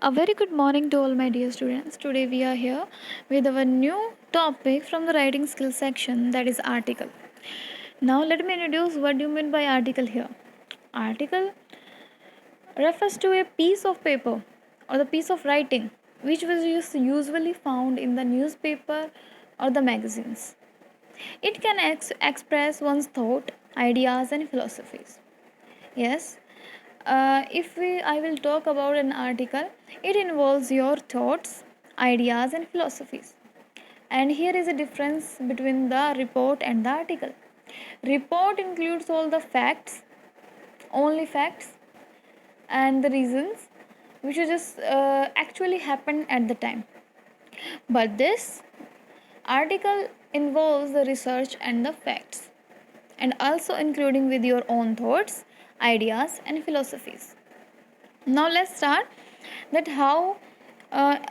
A very good morning to all my dear students. Today we are here with our new topic from the writing skills section, that is article. Now let me introduce what do you mean by article here. Article refers to a piece of paper or the piece of writing which was usually found in the newspaper or the magazines. It can express one's thought, ideas and philosophies. Yes, if I will talk about an article, it involves your thoughts, ideas, and philosophies. And here is a difference between the report and the article. Report includes all the facts, only facts, and the reasons which just actually happened at the time. But this article involves the research and the facts, and also including with your own thoughts, ideas, and philosophies. Now let's start that how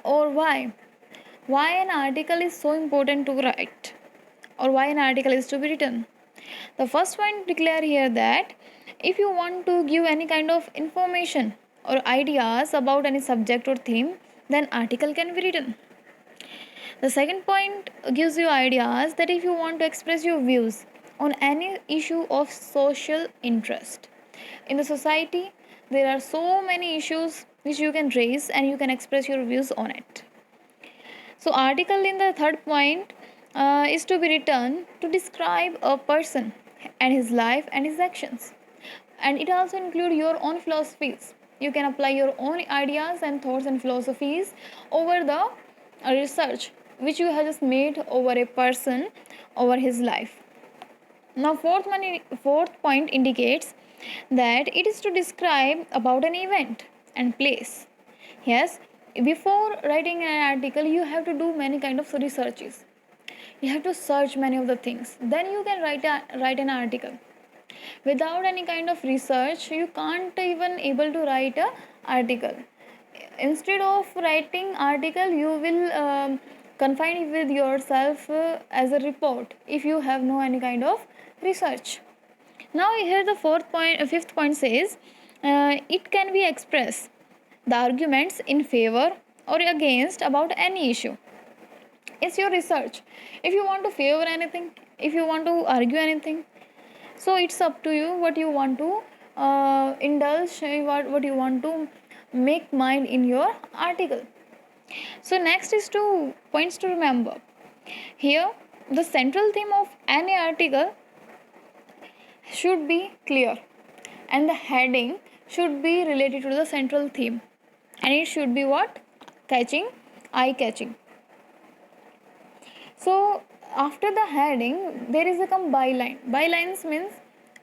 or why an article is so important to write, or why an article is to be written. The first point declare here that if you want to give any kind of information or ideas about any subject or theme, then article can be written. The second point gives you ideas that if you want to express your views on any issue of social interest in the society, there are so many issues which you can raise and you can express your views on it. So article in the third point is to be written to describe a person and his life and his actions, and it also include your own philosophies. You can apply your own ideas and thoughts and philosophies over the research which you have just made over a person, over his life. Now fourth point indicates that it is to describe about an event and place. Yes, before writing an article you have to do many kind of researches. You have to search many of the things, then you can write an article. Without any kind of research you can't even able to write a article. Instead of writing article you will confine with yourself as a report if you have no any kind of research. Now here the fifth point says it can be expressed the arguments in favor or against about any issue. It's your research. If you want to favor anything, if you want to argue anything, so it's up to you what you want to indulge, what you want to make mind in your article. So next is two points to remember. Here the central theme of any article should be clear, and the heading should be related to the central theme, and it should be what? Catching, eye catching. So after the heading there is a come byline. Bylines means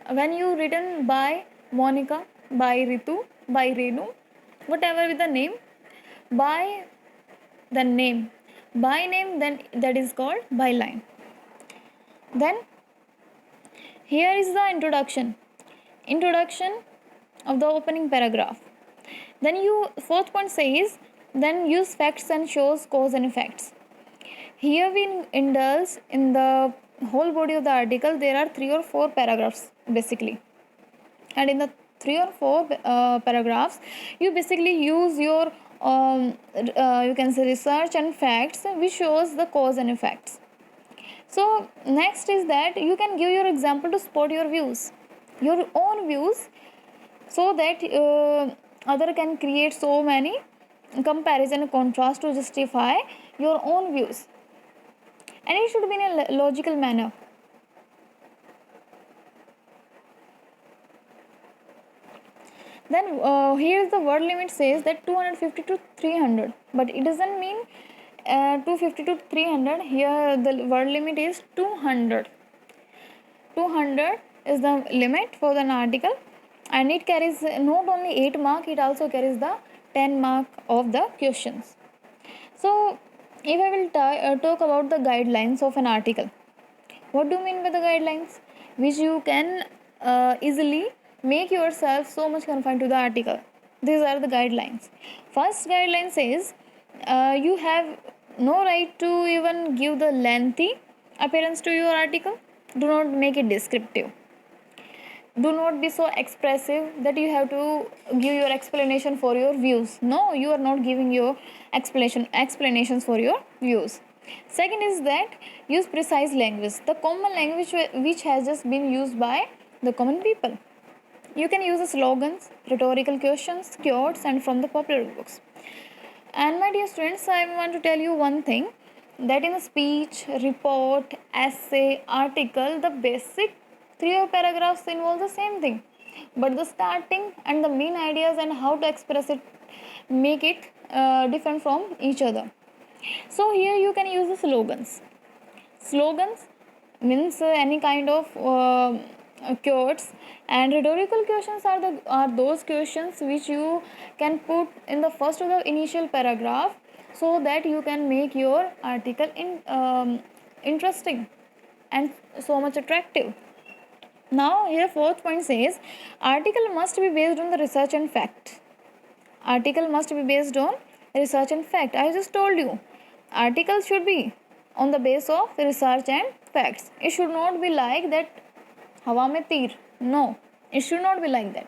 when you written by Monica, by Ritu, by Renu, whatever with the name, by the name, by name, then that is called byline. Then here is the introduction of the opening paragraph. Then you fourth point says then use facts and shows cause and effects. Here we indulge in the whole body of the article. There are 3 or 4 paragraphs basically, and in the 3 or 4 paragraphs you basically use your you can say research and facts which shows the cause and effects. So next is that you can give your example to support your views, your own views, so that other can create so many comparison and contrast to justify your own views, and it should be in a logical manner. Then here the word limit says that 250 to 300, but it doesn't mean 250 to 300. Here the word limit is 200. 200 is the limit for an article, and it carries not only 8 mark, it also carries the 10 mark of the questions. So if I will talk about the guidelines of an article, what do you mean by the guidelines? Which you can easily make yourself so much confined to the article. These are the guidelines. First guideline says you have no right to even give the lengthy appearance to your article. Do not make it descriptive. Do not be so expressive that you have to give your explanation for your views. No, you are not giving your explanations for your views. Second is that use precise language, the common language which has just been used by the common people. You can use the slogans, rhetorical questions, quotes, and from the popular books. And my dear students, I want to tell you one thing, that in a speech, report, essay, article, the basic three paragraphs involve the same thing. But the starting and the main ideas and how to express it make it different from each other. So here you can use the slogans. Slogans means any kind of quotes, and rhetorical questions are those questions which you can put in the first of the initial paragraph, so that you can make your article interesting and so much attractive. Now here fourth point says article must be based on the research and fact. Article must be based on research and fact. I just told you article should be on the base of research and facts. It should not be like that hawa mein teer. No, it should not be like that.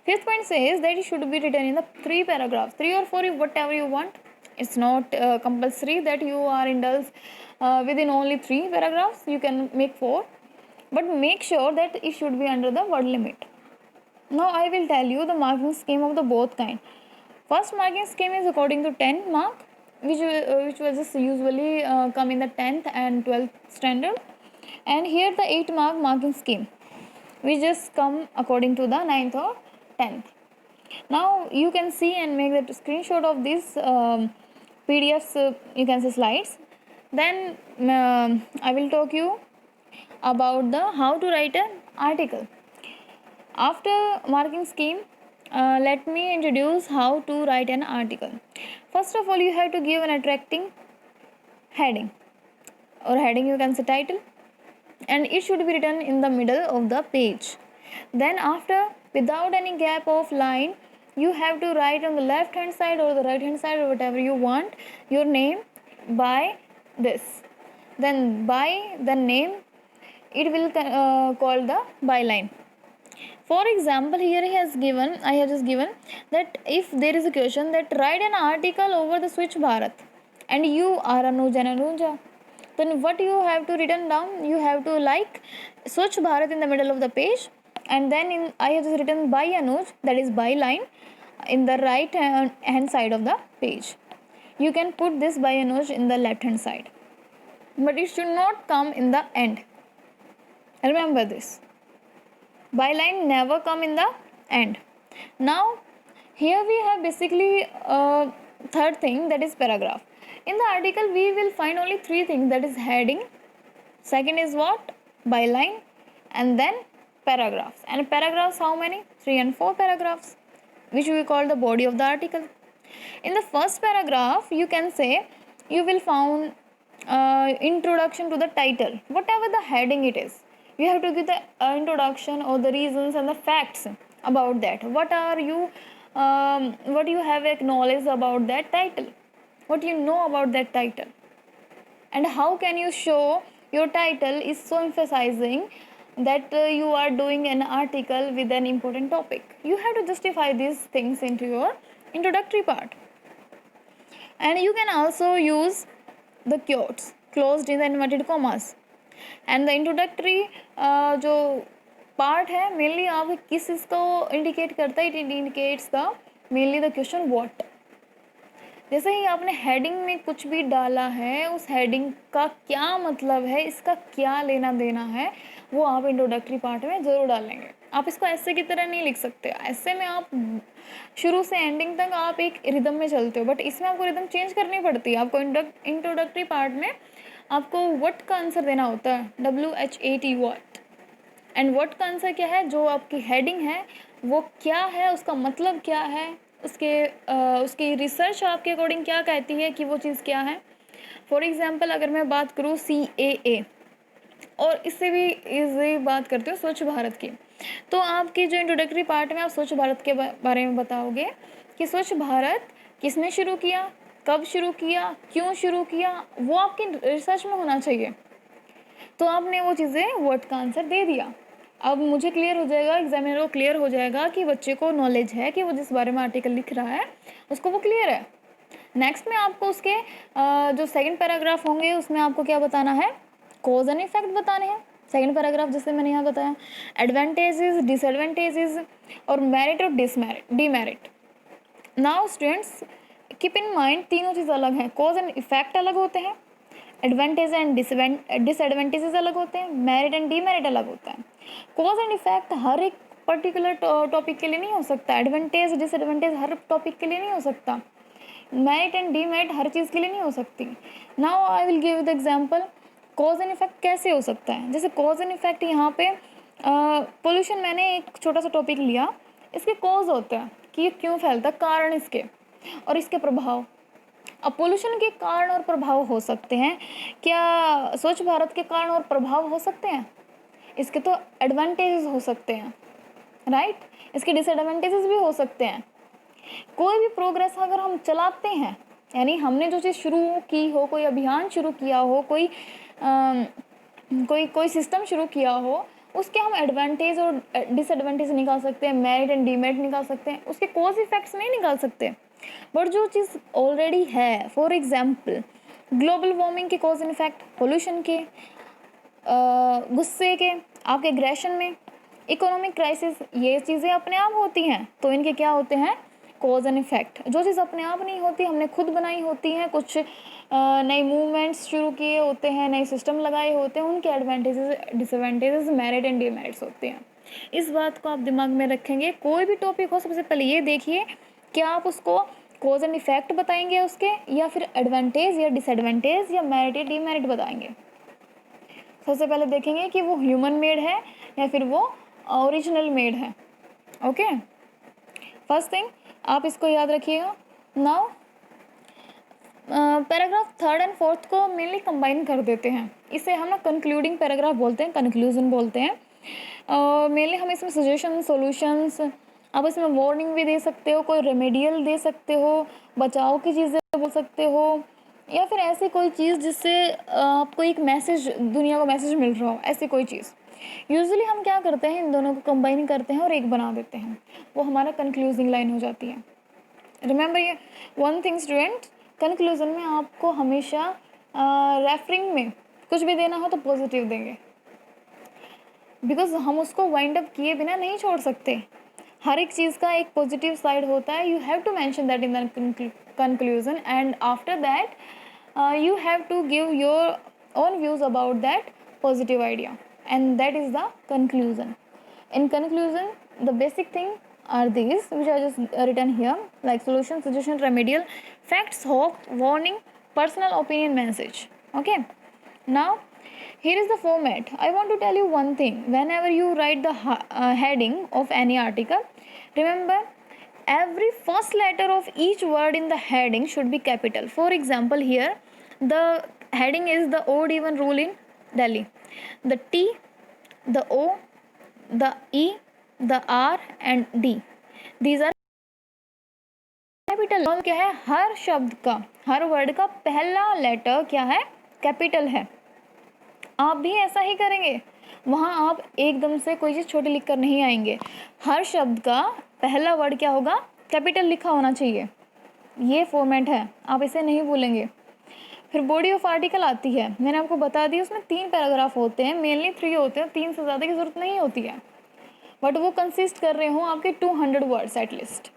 Fifth point says that it should be written in the three paragraphs, three or four, whatever you want. It's not compulsory that you are indulged within only three paragraphs. You can make four, but make sure that it should be under the word limit. Now I will tell you the marking scheme of the both kind. First marking scheme is according to 10 mark, which was just usually come in the 10th and 12th standard, and here the 8 mark marking scheme, which just come according to the 9th or 10th. Now you can see and make the screenshot of these PDFs, you can see slides. Then I will talk you about the how to write an article. After marking scheme, let me introduce how to write an article. First of all, you have to give an attracting heading, or heading you can say title, and it should be written in the middle of the page. Then after, without any gap of line, you have to write on the left hand side or the right hand side or whatever you want your name by this. Then by the name, it will call the byline. For example, here I have just given that if there is a question that write an article over the Switch Bharat, and you are Anuj and Anuja, then what you have to written down, you have to like Swachh Bharat in the middle of the page, and then I have just written by Anuj, that is by line, in the right hand side of the page. You can put this by Anuj in the left hand side, but it should not come in the end. Remember this. Byline never come in the end. Now here we have basically third thing, that is paragraph. In the article we will find only three things, that is heading, second is what, byline, and then paragraphs. And paragraphs how many? 3 and 4 paragraphs, which we call the body of the article. In the first paragraph you can say you will found introduction to the title, whatever the heading it is. You have to give the introduction or the reasons and the facts about that. What you have acknowledged about that title, what you know about that title, and how can you show your title is so emphasizing that you are doing an article with an important topic. You have to justify these things into your introductory part. And you can also use the quotes closed in the inverted commas. And the introductory जो part है mainly आप किस इसको indicate करता है, it indicates the mainly the question what. जैसे ही आपने heading में कुछ भी डाला है, उस हेडिंग का क्या मतलब है, इसका क्या लेना देना है, वो आप इंट्रोडक्टरी पार्ट में ज़रूर डालेंगे. आप इसको ऐसे की तरह नहीं लिख सकते. ऐसे में आप शुरू से एंडिंग तक आप एक रिदम में चलते हो, बट इसमें आपको रिदम चेंज करनी पड़ती है. आपको इंट्रोडक्टरी पार्ट में आपको व्हाट का आंसर देना होता है, WHAT व्हाट. एंड व्हाट का आंसर क्या है, जो आपकी हेडिंग है वो क्या है, उसका मतलब क्या है, उसकी रिसर्च आपके अकॉर्डिंग क्या कहती है कि वो चीज़ क्या है. फॉर एग्जांपल अगर मैं बात करूँ CAA, और इससे भी इजी बात करते हो स्वच्छ भारत की, तो आपकी जो इंट्रोडक्टरी पार्ट में आप स्वच्छ भारत के बारे में बताओगे कि स्वच्छ भारत किसने शुरू किया, कब शुरू किया, क्यों शुरू किया, वो आपकी रिसर्च में होना चाहिए. तो आपने वो चीज़ें वर्ड का आंसर दे दिया. अब मुझे क्लियर हो जाएगा, एग्जामिनर को क्लियर हो जाएगा कि बच्चे को नॉलेज है कि वो जिस बारे में आर्टिकल लिख रहा है उसको वो क्लियर है। नेक्स्ट में आपको उसके जो सेकंड पैराग्राफ होंगे उसमें आपको क्या बताना है, कॉज एंड इफेक्ट बताने हैं। सेकंड पैराग्राफ जैसे मैंने यहाँ बताया, एडवांटेजेस, डिसएडवांटेजेस और मेरिट और demerit. Now students keep in mind तीनों चीज़ अलग हैं, कॉज एंड इफेक्ट अलग होते हैं, एडवांटेज एंड डिसएडवांटेजेस अलग होते हैं, मेरिट एंड डीमेरिट अलग होता है। कॉज एंड इफेक्ट हर एक पर्टिकुलर टॉपिक के लिए नहीं हो सकता, एडवांटेज डिसएडवांटेज हर टॉपिक के लिए नहीं हो सकता, मेरिट एंड डीमेरिट हर चीज़ के लिए नहीं हो सकती। Now I will give the example cause and effect कैसे हो सकता है। जैसे कॉज एंड इफेक्ट यहाँ पे पोल्यूशन मैंने एक छोटा सा टॉपिक लिया, इसके कॉज होते हैं कि ये क्यों फैलता है, कारण इसके और इसके प्रभाव। अब पोल्यूशन के कारण और प्रभाव हो सकते हैं, क्या स्वच्छ भारत के कारण और प्रभाव हो सकते हैं? इसके तो एडवांटेजेस हो सकते हैं, राइट, इसके डिसएडवांटेजेस भी हो सकते हैं। कोई भी प्रोग्रेस अगर हम चलाते हैं, यानी हमने जो चीज़ शुरू की हो, कोई अभियान शुरू किया हो, कोई सिस्टम शुरू किया हो, उसके हम एडवांटेज और डिसएडवांटेज निकाल सकते हैं, मेरिट एंड डीमेरिट निकाल सकते हैं, उसके कॉज इफेक्ट्स नहीं निकाल सकते। बट जो चीज़ ऑलरेडी है, फॉर एग्जाम्पल ग्लोबल वार्मिंग के कॉज एंड इफेक्ट, पोल्यूशन के, गुस्से के, आपके एग्रेशन में, इकोनॉमिक क्राइसिस, ये चीज़ें अपने आप होती हैं, तो इनके क्या होते हैं, कॉज एंड इफेक्ट। जो चीज़ अपने आप नहीं होती, हमने खुद बनाई होती हैं, कुछ नए मूवमेंट्स शुरू किए होते हैं, नए सिस्टम लगाए होते हैं, उनके advantages disadvantages merit and demerits होते हैं। इस बात को आप दिमाग में रखेंगे। कोई भी टॉपिक हो, सबसे पहले ये देखिए कि आप उसको कॉज एंड इफेक्ट बताएंगे उसके, या फिर एडवांटेज या डिसएडवांटेज या मेरिट या डीमेरिट बताएंगे। सबसे पहले देखेंगे कि वो ह्यूमन मेड है या फिर वो ओरिजिनल मेड है। ओके, फर्स्ट थिंग आप इसको याद रखिएगा। Now paragraph third and fourth को मेनली कंबाइन कर देते हैं, इसे हम ना कंक्लूडिंग पैराग्राफ बोलते हैं, कंक्लूजन बोलते हैं। मेनली हम इसमें सजेशन सॉल्यूशंस, आप इसमें वार्निंग भी दे सकते हो, कोई रेमेडियल दे सकते हो, बचाव की चीज़ें बोल सकते हो, या फिर ऐसी कोई चीज़ जिससे आपको एक मैसेज, दुनिया को मैसेज मिल रहा हो, ऐसी कोई चीज़। यूजुअली हम क्या करते हैं, इन दोनों को कंबाइन करते हैं और एक बना देते हैं, वो हमारा कंक्लूजिंग लाइन हो जाती है। रिमेंबर ये वन थिंग स्टूडेंट, कंक्लूजन में आपको हमेशा रेफरिंग में कुछ भी देना हो तो पॉजिटिव देंगे, बिकॉज हम उसको वाइंड अप किए बिना नहीं छोड़ सकते। हर एक चीज़ का एक पॉजिटिव साइड होता है, you have to mention that in the conclusion and after that you have to give your own views about that positive idea, and that is the conclusion. In conclusion, the basic thing are these which are just written here, like solution, suggestion, remedial, facts, hope, warning, personal opinion, message. Okay, now here is the format. I want to tell you one thing. Whenever you write the heading of any article, remember every first letter of each word in the heading should be capital. For example, here the heading is the odd even rule in Delhi. The T, the O, the E, the R and D, these are capital. क्या है, हर शब्द का, हर word का पहला letter क्या है, capital है। आप भी ऐसा ही करेंगे, वहाँ आप एकदम से कोई चीज़ छोटी लिख कर नहीं आएंगे। हर शब्द का पहला वर्ड क्या होगा, कैपिटल लिखा होना चाहिए। ये फॉर्मेट है, आप इसे नहीं भूलेंगे। फिर बॉडी ऑफ आर्टिकल आती है, मैंने आपको बता दी, उसमें 3 पैराग्राफ होते हैं, मेनली 3 होते हैं, 3 से ज़्यादा की ज़रूरत नहीं होती है, बट वो कंसिस्ट कर रहे हों आपके 200 वर्ड्स एटलीस्ट।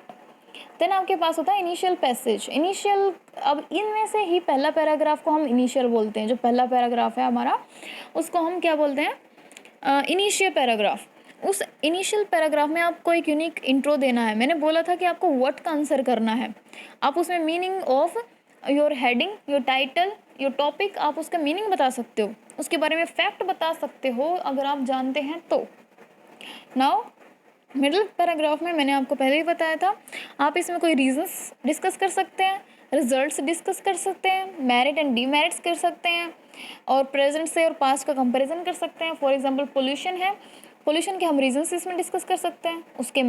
देन आपके पास होता है इनिशियल पैसेज, इनिशियल। अब इनमें से ही पहला पैराग्राफ को हम इनिशियल बोलते हैं, जो पहला पैराग्राफ है हमारा उसको हम क्या बोलते हैं, इनिशियल पैराग्राफ। उस इनिशियल पैराग्राफ में आपको एक यूनिक इंट्रो देना है। मैंने बोला था कि आपको व्हाट का आंसर करना है, आप उसमें meaning of your heading, your title, your topic, आप उसका मीनिंग बता सकते हो, उसके बारे में फैक्ट बता सकते हो अगर आप जानते हैं तो। नाउ मिडिल पैराग्राफ में मैंने आपको पहले ही बताया था, आप इसमें कोई रीजंस डिस्कस कर सकते हैं, रिजल्ट्स डिस्कस कर सकते हैं, मेरिट एंड डीमेरिट्स कर सकते हैं, और प्रेजेंट से और पास्ट का कंपैरिजन कर सकते हैं। फॉर एग्जांपल पोल्यूशन है, पोल्यूशन के हम रीजंस इसमें डिस्कस कर सकते हैं, उसके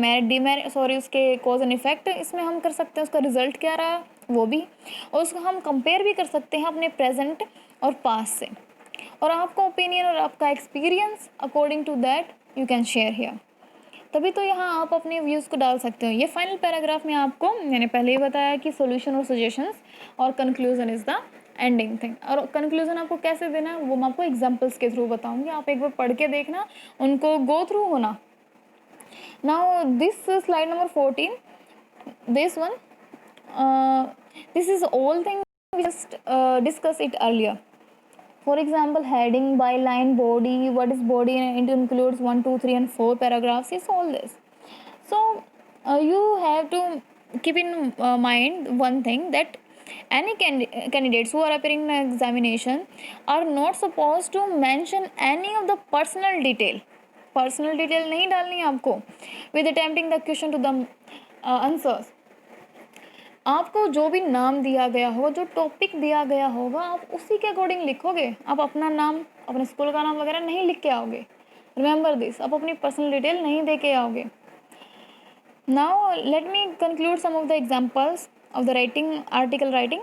उसके कॉज एंड इफेक्ट इसमें हम कर सकते हैं, उसका रिजल्ट क्या रहा वो भी, और उसको हम कंपेयर भी कर सकते हैं अपने प्रेजेंट और पास्ट से। और आपका ओपिनियन और आपका experience according to that you can share here. तभी तो यहाँ आप अपने व्यूज़ को डाल सकते हो। ये फाइनल पैराग्राफ में आपको मैंने पहले ही बताया कि सॉल्यूशन और सजेशंस और conclusion is the ending thing. और कंक्लूजन आपको कैसे देना है वो मैं आपको एग्जांपल्स के थ्रू बताऊंगी, आप एक बार पढ़ के देखना, उनको गो थ्रू होना। Now this slide number 14, this one, this is all thing we just discuss it earlier. For example, heading, byline, body, what is body, and it includes 1, 2, 3 and 4 paragraphs, is all this. So you have to keep in mind one thing, that any candidates who are appearing in examination are not supposed to mention any of the personal detail. Personal detail नहीं डालनी है आपको with attempting the question to the answers. आपको जो भी नाम दिया गया होगा, जो टॉपिक दिया गया होगा, आप उसी के अकॉर्डिंग लिखोगे। आप अपना नाम, अपने स्कूल का नाम वगैरह नहीं लिख के आओगे। रिमेंबर दिस, आप अपनी पर्सनल डिटेल नहीं दे के आओगे। Now let me conclude some of the examples of the writing, article writing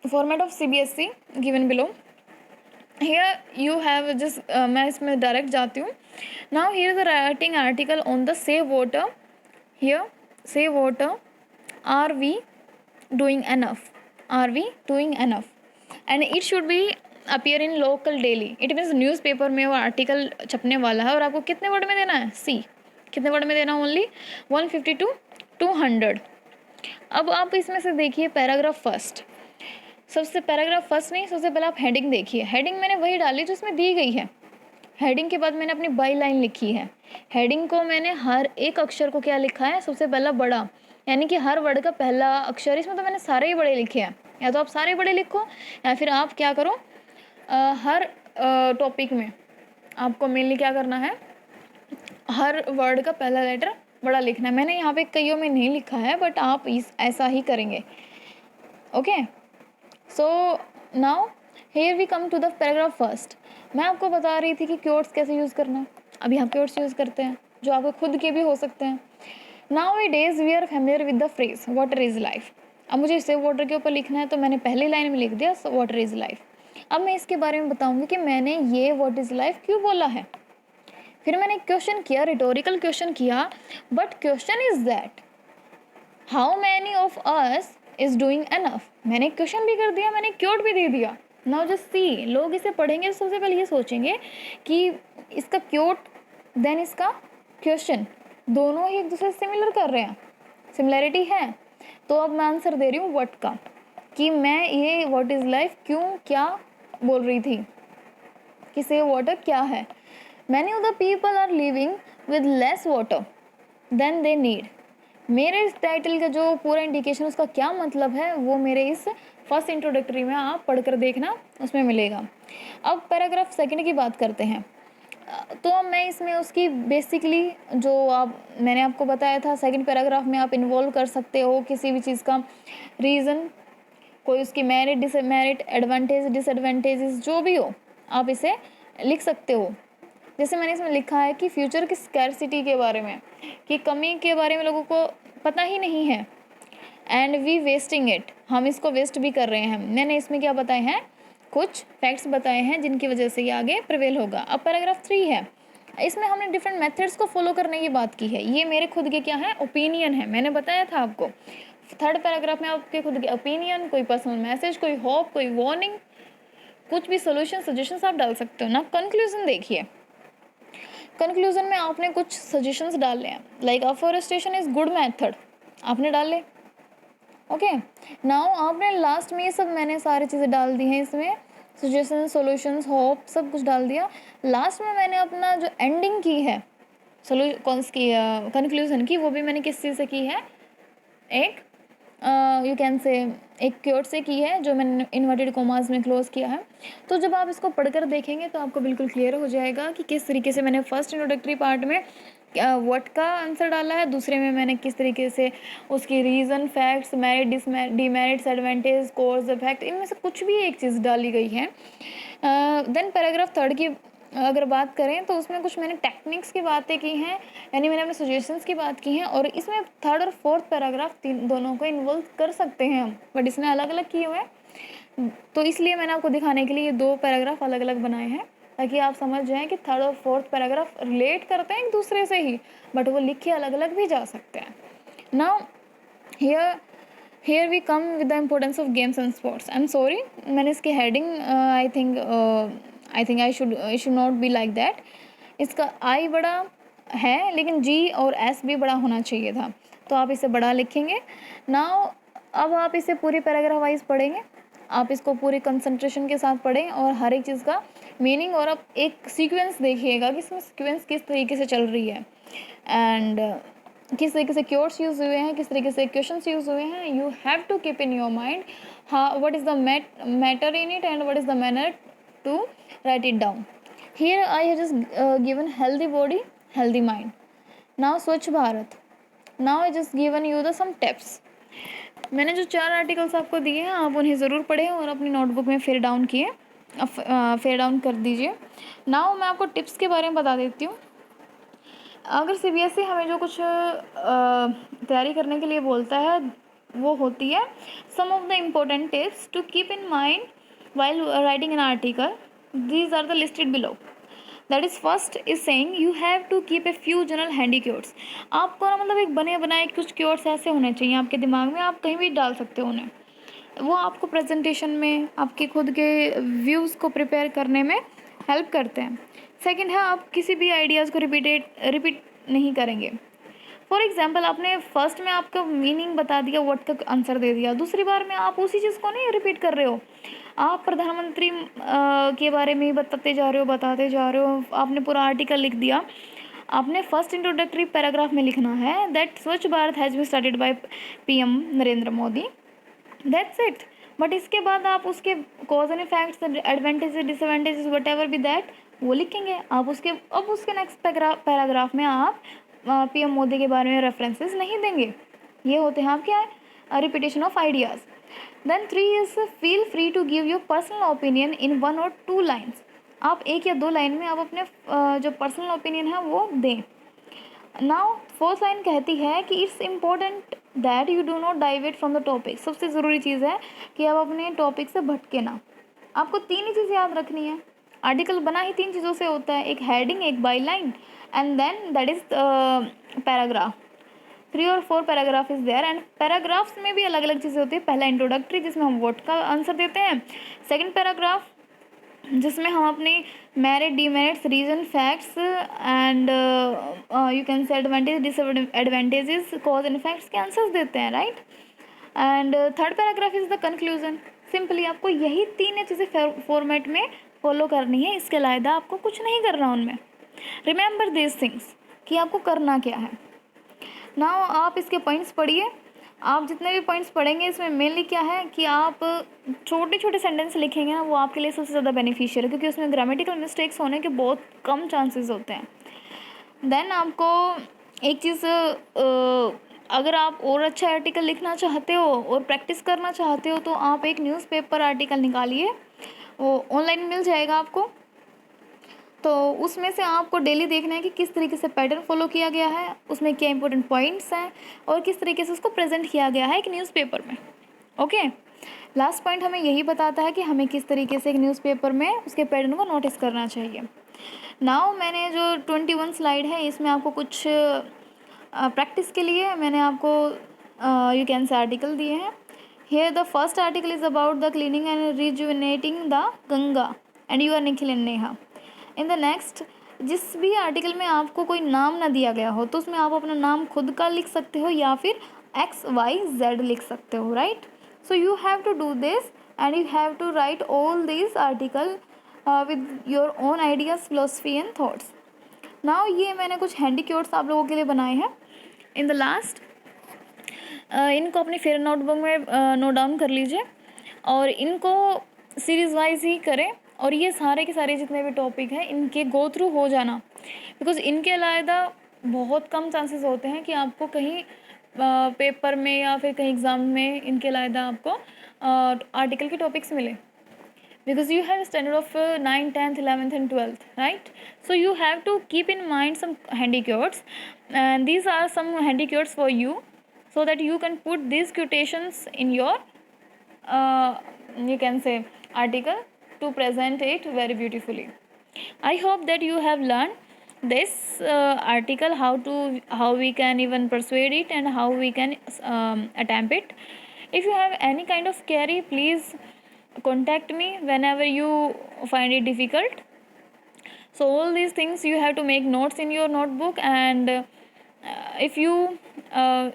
format of CBSE given below. Here you have just, मैं इसमें डायरेक्ट जाती हूँ। Now here the writing article on the save water. Here save water, are we doing enough, are we doing enough, and it should be appear in local daily. It means newspaper में वो article छपने वाला है और आपको कितने word में देना है, सी कितने वर्ड में देना, ओनली 150 to 200। अब आप इसमें से देखिए पैराग्राफ फर्स्ट, सबसे पैराग्राफ फर्स्ट नहीं, सबसे पहले आप हेडिंग देखिए। हेडिंग मैंने वही डाली जो इसमें दी गई है। हेडिंग के बाद मैंने अपनी बाई लाइन लिखी है। हेडिंग को मैंने हर एक अक्षर को क्या लिखा है, सबसे पहला बड़ा, यानी कि हर वर्ड का पहला अक्षर। इसमें तो मैंने सारे ही बड़े लिखे हैं, या तो आप सारे बड़े लिखो या फिर आप क्या करो, हर टॉपिक में आपको मेनली क्या करना है, हर वर्ड का पहला लेटर बड़ा लिखना है। मैंने यहाँ पे कईयों में नहीं लिखा है, बट आप ऐसा ही करेंगे। Okay, so now here we come to the paragraph first. मैं आपको बता रही थी कि क्योर्ड्स कैसे यूज़ करना है। अभी हम क्योर्ड्स यूज़ करते हैं जो आपके खुद के भी हो सकते हैं। Nowadays we are familiar with the phrase water is life. अब मुझे सेव वाटर के ऊपर लिखना है तो मैंने पहली लाइन में लिख दिया वाटर इज़ लाइफ। अब मैं इसके बारे में बताऊंगी कि मैंने ये व्हाट इज़ लाइफ क्यों बोला है। फिर मैंने क्वेश्चन किया, रिटोरिकल क्वेश्चन किया, but question is that how many of us is doing enough. मैंने क्वेश्चन भी कर दिया, मैंने क्योट भी दे दिया। नाउ जस्ट सी, लोग इसे पढ़ेंगे तो सबसे पहले ये सोचेंगे कि इसका क्योट देन इसका क्वेश्चन दोनों ही एक दूसरे से सिमिलर कर रहे हैं, सिमिलैरिटी है। तो अब मैं आंसर दे रही हूँ व्हाट का, कि मैं ये व्हाट इज़ लाइफ क्यों क्या बोल रही थी, कि सेव वाटर क्या है। Many of the people are living with less water than they need. मेरे इस टाइटल का जो पूरा इंडिकेशन उसका क्या मतलब है वो मेरे इस फर्स्ट इंट्रोडक्टरी में आप पढ़कर देखना, उसमें मिलेगा। अब पैराग्राफ सेकंड की बात करते हैं। तो मैं इसमें उसकी बेसिकली जो मैंने आपको बताया था, सेकंड पैराग्राफ में आप इन्वॉल्व कर सकते हो किसी भी चीज़ का रीज़न, कोई उसकी मेरिट डिसमेरिट, एडवांटेज डिसएडवांटेजेस जो भी हो आप इसे लिख सकते हो। जैसे मैंने इसमें लिखा है कि फ्यूचर की स्कैरसिटी के बारे में, कि कमी के बारे में लोगों को पता ही नहीं है, एंड वी वेस्टिंग इट, हम इसको वेस्ट भी कर रहे हैं। मैंने इसमें क्या बताए हैं, कुछ फैक्ट्स बताए हैं जिनकी वजह से ये आगे प्रिवेल होगा। अब पैराग्राफ 3 है, इसमें हमने डिफरेंट मेथड्स को फॉलो करने की बात की है। ये मेरे खुद के क्या है, ओपिनियन है, मैंने बताया था आपको। थर्ड पैराग्राफ में आपके खुद के ओपिनियन, कोई पर्सनल मैसेज, कोई होप, कोई वार्निंग, कुछ भी सोल्यूशन सजेशंस आप डाल सकते हो ना। कंक्लूजन देखिए, कंक्लूजन में आपने कुछ सजेशंस डाले हैं, like afforestation is good method, आपने डाले। ओके, नाउ आपने लास्ट में ये सब मैंने सारी चीज़ें डाल दी हैं इसमें, सजेशन, सॉल्यूशंस, होप, सब कुछ डाल दिया। लास्ट में मैंने अपना जो एंडिंग की है कंक्लूजन की, वो भी मैंने किस चीज़ से की है, एक यू कैन से एक क्योट से की है, जो मैंने इन्वर्टेड कोमास में क्लोज किया है। तो जब आप इसको पढ़कर देखेंगे तो आपको बिल्कुल क्लियर हो जाएगा कि किस तरीके से मैंने फर्स्ट इंट्रोडक्टरी पार्ट में व्हाट का आंसर डाला है, दूसरे में मैंने किस तरीके से उसकी reason, facts, merit, demerits, advantage, course, effect, इनमें से कुछ भी एक चीज़ डाली गई है। देन पैराग्राफ थर्ड की अगर बात करें तो उसमें कुछ मैंने टेक्निक्स की बातें की हैं, यानी मैंने अपने सजेशंस की बात की हैं, और इसमें थर्ड और फोर्थ पैराग्राफ दोनों को इन्वॉल्व कर सकते हैं हम, बट इसने अलग अलग किए हुए हैं, तो इसलिए मैंने आपको दिखाने के लिए ये 2 पैराग्राफ अलग अलग बनाए हैं। ताकि आप समझ जाएं कि थर्ड और फोर्थ पैराग्राफ रिलेट करते हैं एक दूसरे से ही, बट वो लिखे अलग अलग भी जा सकते हैं. Now here here we come with the importance of games and sports. I am sorry, मैंने इसकी heading I should not be like that. इसका आई बड़ा है लेकिन जी और एस भी बड़ा होना चाहिए था, तो आप इसे बड़ा लिखेंगे. नाउ अब आप इसे पूरी पैराग्राफ वाइज पढ़ेंगे. आप इसको पूरी कंसंट्रेशन के साथ पढ़ें और हर एक चीज़ का मीनिंग, और अब एक सीक्वेंस देखिएगा कि इसमें सीक्वेंस किस तरीके से चल रही है एंड किस तरीके से क्योर्ड्स यूज़ हुए हैं, किस तरीके से क्वेश्चंस यूज़ हुए हैं. You have to keep in your mind how what is the matter in it and what is the manner to write it down. Here I have just given healthy body, healthy mind. Now Swachh Bharat. Now I just given you the some tips. मैंने जो 4 articles आपको दिए हैं आप उन्हें ज़रूर पढ़ें और अपनी नोटबुक में फेयर डाउन कर दीजिए. नाउ मैं आपको टिप्स के बारे में बता देती हूँ. अगर सीबीएसई हमें जो कुछ तैयारी करने के लिए बोलता है वो होती है some of the important tips to keep in mind while writing an article. These are the listed below. That is, first is saying you have to keep a few general handy keywords. आपको ना मतलब एक बने बनाए कुछ keywords ऐसे होने चाहिए आपके दिमाग में, आप कहीं भी डाल सकते हो उन्हें. वो आपको प्रेजेंटेशन में आपके खुद के व्यूज़ को प्रिपेयर करने में हेल्प करते हैं. सेकंड है, आप किसी भी आइडियाज़ को रिपीट नहीं करेंगे. फॉर एग्जाम्पल, आपने फर्स्ट में आपका मीनिंग बता दिया, वर्ड का आंसर दे दिया, दूसरी बार में आप उसी चीज़ को नहीं रिपीट कर रहे हो. आप प्रधानमंत्री के बारे में ही बताते जा रहे हो. आपने पूरा आर्टिकल लिख दिया. आपने फर्स्ट इंट्रोडक्टरी पैराग्राफ में लिखना है that Swachh Bharat has been started by PM Narendra Modi. That's it. But इसके बाद आप उसके cause and effects, advantages, disadvantages, whatever be that, वो लिखेंगे. आप उसके नेक्स्ट पैराग्राफ में आप पीएम मोदी के बारे में रेफरेंसेस नहीं देंगे. ये होते हैं आपके repetition of ideas. Then 3 is feel free to give your personal opinion in 1 or 2 lines. आप 1 या 2 लाइन में आप अपने जो पर्सनल ओपिनियन है वो दें. नाउ 4th लाइन कहती है कि it's important that you do not deviate from the topic. सबसे ज़रूरी चीज़ है कि आप अपने टॉपिक से भटके ना. आपको 3 ही चीज़ें याद रखनी है. आर्टिकल बना ही 3 चीज़ों से होता है, एक हेडिंग, एक byline and then that is paragraph. 3 और 4 paragraph is there. And paragraphs में भी अलग अलग चीज़ें होती है. पहला इंट्रोडक्टरी जिसमें हम वर्ड का आंसर देते हैं. सेकंड पैराग्राफ जिसमें हम अपनी merit, demerits, reason, facts and you can say advantage, disadvantages, cause and effects के आंसर्स देते हैं, right. And third paragraph is the conclusion. Simply आपको यही 3 चीज़ें फॉर्मेट में फॉलो करनी है. इसके अलावा आपको कुछ नहीं करना उनमें. रिमेंबर दिस थिंग्स कि आपको करना क्या है. नाउ आप इसके पॉइंट्स पढ़िए. आप जितने भी पॉइंट्स पढ़ेंगे इसमें मेनली क्या है कि आप छोटे छोटे सेंटेंस लिखेंगे ना, वो आपके लिए सबसे ज़्यादा बेनिफिशियल है क्योंकि उसमें ग्रामेटिकल मिस्टेक्स होने के बहुत कम चांसेस होते हैं. देन आपको एक चीज़, अगर आप और अच्छा आर्टिकल लिखना चाहते हो और प्रैक्टिस करना चाहते हो तो आप एक न्यूज़पेपर आर्टिकल निकालिए. वो ऑनलाइन मिल जाएगा आपको. तो उसमें से आपको डेली देखना है कि किस तरीके से पैटर्न फॉलो किया गया है, उसमें क्या इंपॉर्टेंट पॉइंट्स हैं और किस तरीके से उसको प्रेजेंट किया गया है एक न्यूज़पेपर में. ओके. लास्ट पॉइंट हमें यही बताता है कि हमें किस तरीके से एक न्यूज़पेपर में उसके पैटर्न को नोटिस करना चाहिए. नाउ मैंने जो 21 स्लाइड है इसमें आपको कुछ प्रैक्टिस के लिए मैंने आपको यू कैन से आर्टिकल दिए हैं. Here the first article is about the cleaning and rejuvenating the Ganga and you are Nikhil and Neha. In the next, जिस भी आर्टिकल में आपको कोई नाम ना दिया गया हो तो उसमें आप अपना नाम खुद का लिख सकते हो या फिर XYZ लिख सकते हो, right. So you have to do this and you have to write all this article with your own ideas, philosophy and thoughts. Now ये मैंने कुछ हैंडी क्योर्ड्स आप लोगों के लिए बनाए हैं. इन द लास्ट इनको अपनी फेयर नोटबुक में नोट डाउन कर लीजिए और इनको सीरीज़ वाइज ही करें. और ये सारे के सारे जितने भी टॉपिक हैं इनके गो थ्रू हो जाना, बिकॉज़ इनके अलावा बहुत कम चांसेस होते हैं कि आपको कहीं पेपर में या फिर कहीं एग्ज़ाम में इनके अलावा आपको आर्टिकल के टॉपिक्स मिले. Because you have a standard of 9th, 10th, 11th and 12th, right? So you have to keep in mind some handy keywords, and these are some handy keywords for you so that you can put these quotations in your you can say article to present it very beautifully. I hope that you have learned this article, how we can even persuade it and how we can attempt it. If you have any kind of query, please contact me whenever you find it difficult. So all these things you have to make notes in your notebook, and if you uh,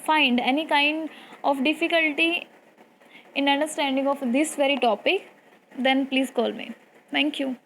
find any kind of difficulty in understanding of this very topic, then please call me. Thank you.